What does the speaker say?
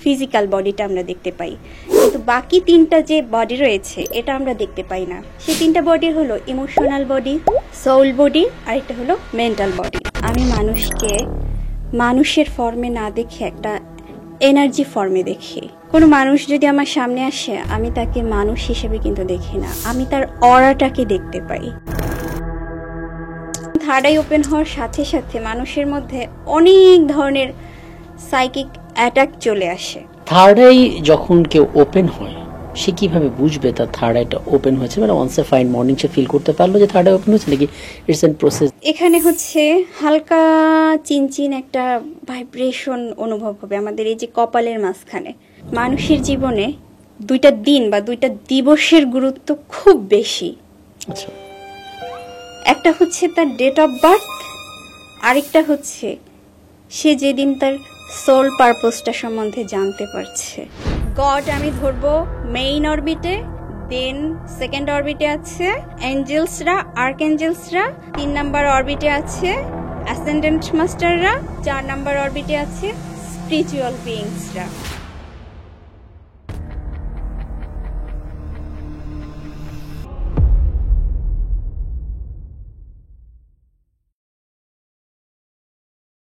Physical বডিটা আমরা দেখতে পাই, কিন্তু বাকি তিনটা যে বডি রয়েছে এটা আমরা দেখতে পাই না। সেই তিনটা বডি হলো ইমোশনাল বডি, সোল বডি, আর একটা হলো মেন্টাল বডি। আমি মানুষকে মানুষের ফর্মে না দেখে একটা এনার্জি ফর্মে দেখি। কোনো মানুষ যদি আমার সামনে আসে আমি তাকে মানুষ হিসেবে কিন্তু দেখি না, আমি তার অরাটাকে দেখতে পাই। থার্ড আই ওপেন হওয়ার সাথে সাথে মানুষের মধ্যে অনেক ধরনের সাইকিক অ্যাটাক চলে আসে। থার্ড আই যখন কেউ ওপেন হয় সে কিভাবে বুঝবে তার থার্ড আইটা ওপেন হয়েছে? মানে ওয়ান্স এ ফাইন মর্নিং সে ফিল করতে পারলো যে থার্ড আই ওপেন হয়েছে, নাকি ইটস এন প্রসেস? এখানে হচ্ছে হালকা চিনচিন একটা ভাইব্রেশন অনুভব হবে আমাদের এই যে কপালের মাঝখানে। মানুষের জীবনে দুইটা দিন বা দুইটা দিবসের গুরুত্ব খুব বেশি। আচ্ছা, একটা হচ্ছে তার ডেট অফ বার্থ, আরেকটা হচ্ছে সে যেদিন তার সোল পারপোজটা সম্বন্ধে জানতে পারছে। গড আমি ধরবো মেইন অরবিটে, দেন সেকেন্ড অরবিটে আছে এঞ্জেলসরা, আর্কএঞ্জেলসরা, 3 নাম্বার অরবিটে আছে অ্যাসেন্ডেন্ট মাস্টাররা, 4 নাম্বার অরবিটে আছে স্পিরিচুয়াল বিইংসরা।